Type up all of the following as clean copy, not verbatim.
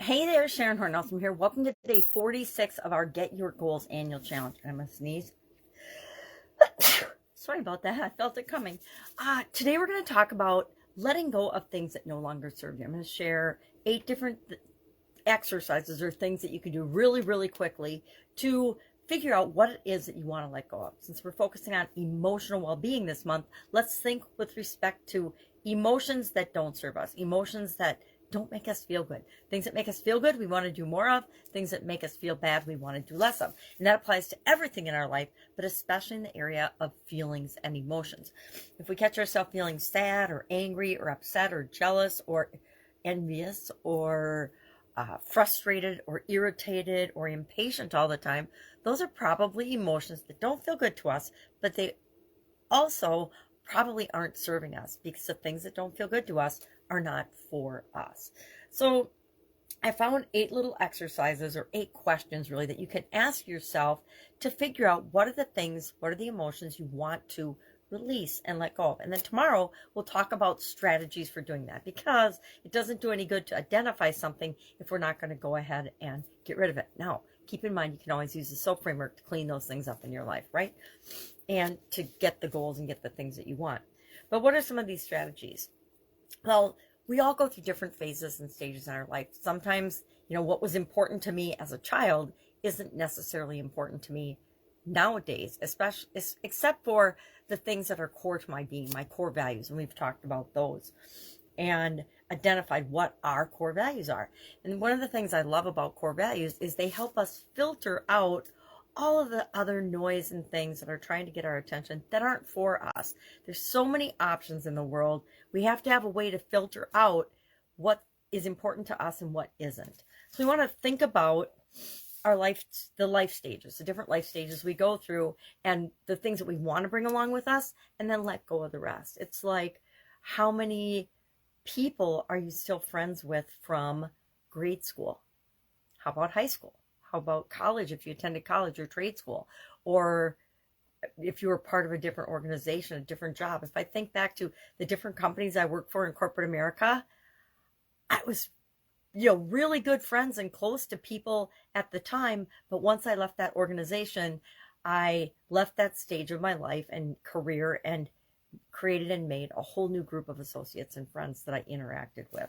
Hey there, Sharon Horne-Ellstrom here. Welcome to day 46 of our Get Your Goals annual challenge. I'm going to sneeze. Sorry about that. I felt it coming. Today we're going to talk about letting go of things that no longer serve you. I'm going to share 8 different exercises or things that you can do really, really quickly to figure out what it is that you want to let go of. Since we're focusing on emotional well-being this month, let's think with respect to emotions that don't serve us, emotions that don't make us feel good. Things that make us feel good, we want to do more of. Things that make us feel bad, we want to do less of. And that applies to everything in our life, but especially in the area of feelings and emotions. If we catch ourselves feeling sad or angry or upset or jealous or envious or frustrated or irritated or impatient all the time, those are probably emotions that don't feel good to us, but they also probably aren't serving us, because the things that don't feel good to us are not for us. So I found 8 little exercises, or 8 questions really, that you can ask yourself to figure out what are the emotions you want to release and let go of. And then tomorrow we'll talk about strategies for doing that, because it doesn't do any good to identify something if we're not going to go ahead and get rid of it. Now, keep in mind, you can always use the SOAP framework to clean those things up in your life, right? And to get the goals and get the things that you want. But what are some of these strategies? Well, we all go through different phases and stages in our life. Sometimes, what was important to me as a child isn't necessarily important to me nowadays, especially except for the things that are core to my being, my core values. And we've talked about those and identified what our core values are. And one of the things I love about core values is they help us filter out all of the other noise and things that are trying to get our attention that aren't for us. There's so many options in the world. We have to have a way to filter out what is important to us and what isn't. So we want to think about our life, the life stages, the different life stages we go through, and the things that we want to bring along with us, and then let go of the rest. It's like, how many people are you still friends with from grade school? How about high school? How about college, if you attended college or trade school, or if you were part of a different organization, a different job? If I think back to the different companies I worked for in corporate America, I was, really good friends and close to people at the time. But once I left that organization, I left that stage of my life and career and created and made a whole new group of associates and friends that I interacted with.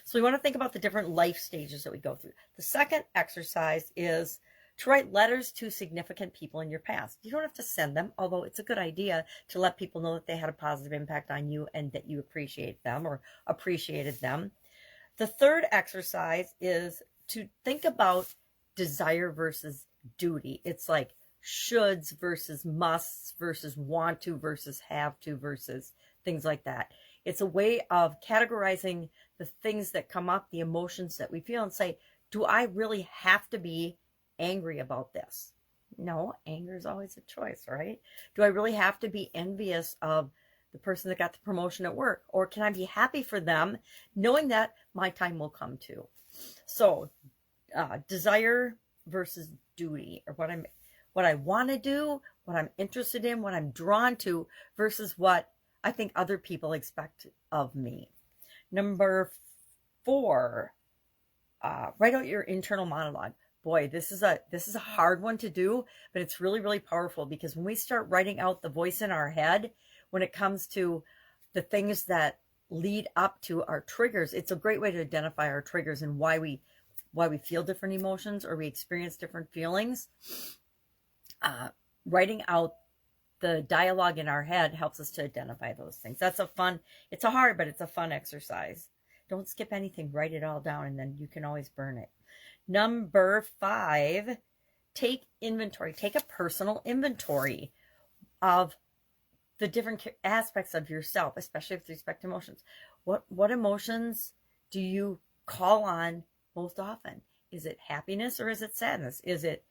So we want to think about the different life stages that we go through. The second exercise is to write letters to significant people in your past. You don't have to send them, although it's a good idea to let people know that they had a positive impact on you and that you appreciate them or appreciated them. The third exercise is to think about desire versus duty. It's like shoulds versus musts versus want to versus have to versus things like that. It's a way of categorizing the things that come up, the emotions that we feel, and say, do I really have to be angry about this? No, anger is always a choice, right? Do I really have to be envious of the person that got the promotion at work? Or can I be happy for them, knowing that my time will come too? So, desire versus duty, or what I want to do, what I'm interested in, what I'm drawn to, versus what I think other people expect of me. Number 4, write out your internal monologue. Boy, this is a hard one to do, but it's really, really powerful, because when we start writing out the voice in our head, when it comes to the things that lead up to our triggers, it's a great way to identify our triggers and why we feel different emotions or we experience different feelings. Writing out the dialogue in our head helps us to identify those things. It's a hard, but it's a fun exercise. Don't skip anything. Write it all down, and then you can always burn it. Number 5, take inventory. Take a personal inventory of the different aspects of yourself, especially with respect to emotions. What emotions do you call on most often? Is it happiness or is it sadness? Is it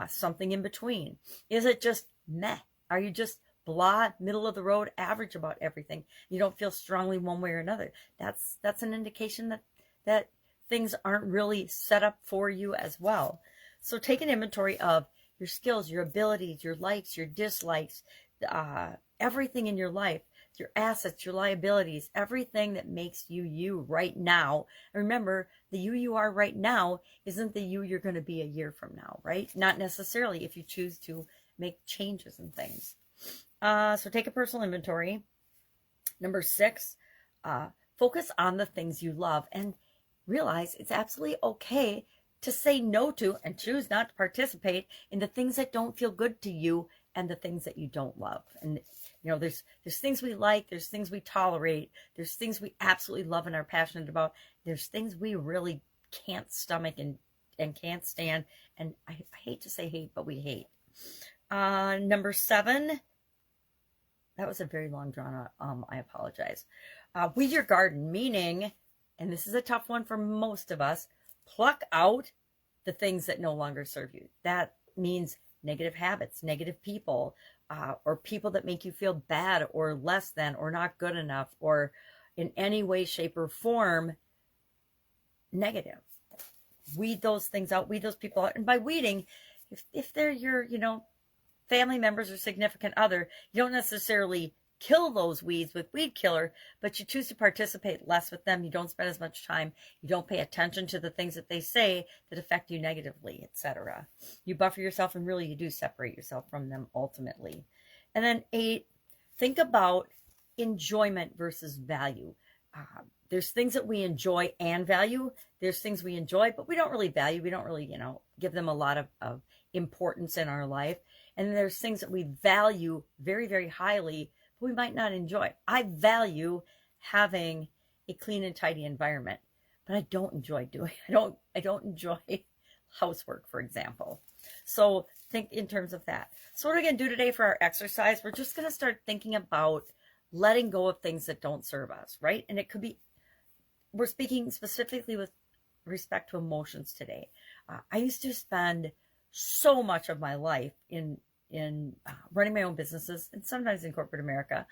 something in between? Is it just meh? Are you just blah, middle of the road, average about everything? You don't feel strongly one way or another. That's an indication that things aren't really set up for you as well. So take an inventory of your skills, your abilities, your likes, your dislikes, everything in your life. your assets, your liabilities, everything that makes you you right now. And remember, the you are right now isn't the you're going to be a year from now, right? Not necessarily if you choose to make changes and things. So take a personal inventory. Number 6, focus on the things you love and realize it's absolutely okay to say no to and choose not to participate in the things that don't feel good to you and the things that you don't love. And there's things we like, there's things we tolerate, there's things we absolutely love and are passionate about. There's things we really can't stomach and can't stand. And I hate to say hate, but we hate. Number 7, that was a very long drawn out, I apologize. Weed your garden, meaning, and this is a tough one for most of us, pluck out the things that no longer serve you. That means negative habits, negative people, or people that make you feel bad or less than or not good enough or in any way, shape, or form negative. Weed those things out, weed those people out. And by weeding, if they're your, family members or significant other, you don't necessarily kill those weeds with weed killer, but you choose to participate less with them. You don't spend as much time. You don't pay attention to the things that they say that affect you negatively, etc. You buffer yourself, and really you do separate yourself from them ultimately. And then 8, think about enjoyment versus value. There's things that we enjoy and value. There's things we enjoy, but we don't really value. We don't really, give them a lot of importance in our life. And then there's things that we value very, very highly, but we might not enjoy. I value having a clean and tidy environment, but I don't enjoy I don't enjoy housework, for example. So think in terms of that. So what are we going to do today for our exercise? We're just going to start thinking about letting go of things that don't serve us, right? And it could be, we're speaking specifically with respect to emotions today. I used to spend so much of my life in running my own businesses and sometimes in corporate America,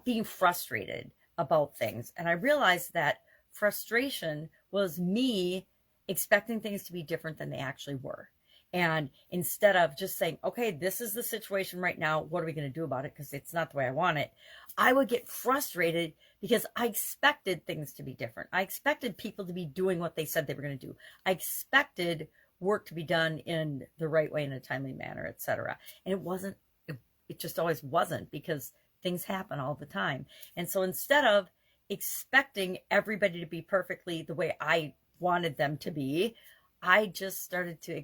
being frustrated about things. And I realized that frustration was me expecting things to be different than they actually were. And instead of just saying, okay, this is the situation right now, what are we going to do about it? Because it's not the way I want it. I would get frustrated because I expected things to be different. I expected people to be doing what they said they were going to do. I expected work to be done in the right way, in a timely manner, etc. And it just always wasn't, because things happen all the time. And so instead of expecting everybody to be perfectly the way I wanted them to be, I just started to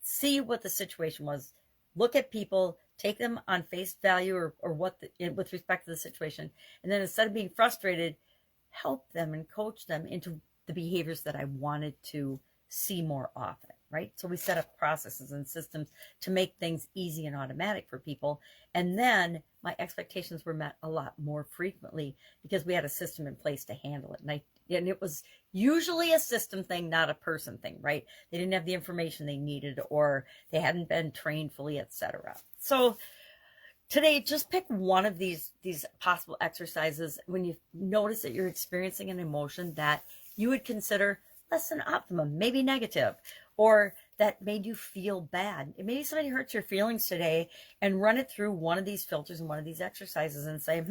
see what the situation was, look at people, take them on face value or with respect to the situation. And then instead of being frustrated, help them and coach them into the behaviors that I wanted to see more often, right? So we set up processes and systems to make things easy and automatic for people. And then my expectations were met a lot more frequently because we had a system in place to handle it. And it was usually a system thing, not a person thing, right? They didn't have the information they needed, or they hadn't been trained fully, etc. So today, just pick one of these possible exercises when you notice that you're experiencing an emotion that you would consider less than optimum, maybe negative, or that made you feel bad. Maybe somebody hurts your feelings today, and run it through one of these filters and one of these exercises and say,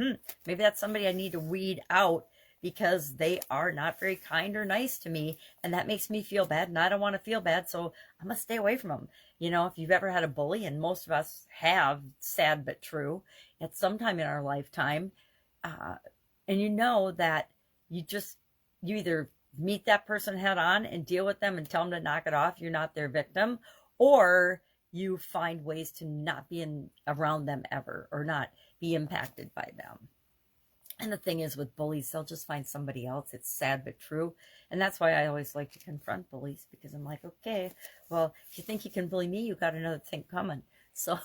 maybe that's somebody I need to weed out because they are not very kind or nice to me, and that makes me feel bad, and I don't want to feel bad, so I'm going to stay away from them. If you've ever had a bully, and most of us have, sad but true, at some time in our lifetime, and you know that you either meet that person head on and deal with them and tell them to knock it off, you're not their victim, or you find ways to not be around them ever, or not be impacted by them. And the thing is, with bullies, they'll just find somebody else. It's sad but true. And that's why I always like to confront bullies, because I'm like, okay, well, if you think you can bully me, you got another thing coming. So,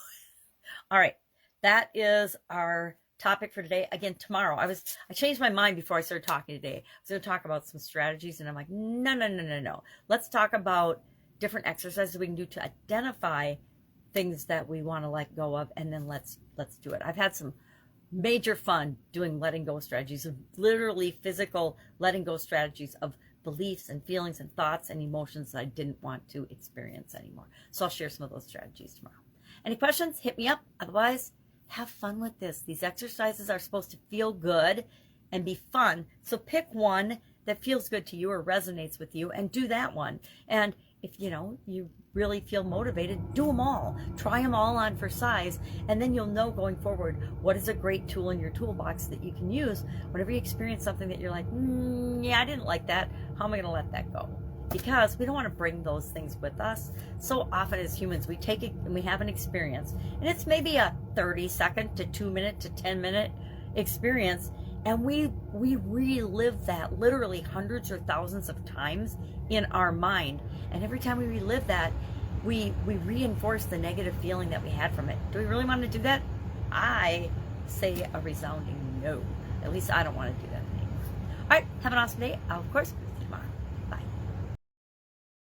all right, that is our topic for today. Again, tomorrow, I changed my mind before I started talking today. I was going to talk about some strategies, and I'm like, no. Let's talk about different exercises we can do to identify things that we want to let go of, and then let's do it. I've had some major fun doing letting go strategies, of literally physical letting go strategies of beliefs and feelings and thoughts and emotions that I didn't want to experience anymore. So I'll share some of those strategies tomorrow. Any questions? Hit me up. Otherwise, have fun with this. These exercises are supposed to feel good and be fun. So pick one that feels good to you or resonates with you and do that one. And if you really feel motivated, do them all. Try them all on for size, and then you'll know going forward what is a great tool in your toolbox that you can use whenever you experience something that you're like, yeah, I didn't like that. How am I going to let that go? Because we don't want to bring those things with us. So often as humans, we take it and we have an experience, and it's maybe a 30-second to 2-minute to 10-minute experience, and we relive that literally hundreds or thousands of times in our mind. And every time we relive that, we reinforce the negative feeling that we had from it. Do we really want to do that? I say a resounding no. At least I don't want to do that anymore. All right, have an awesome day. Of course,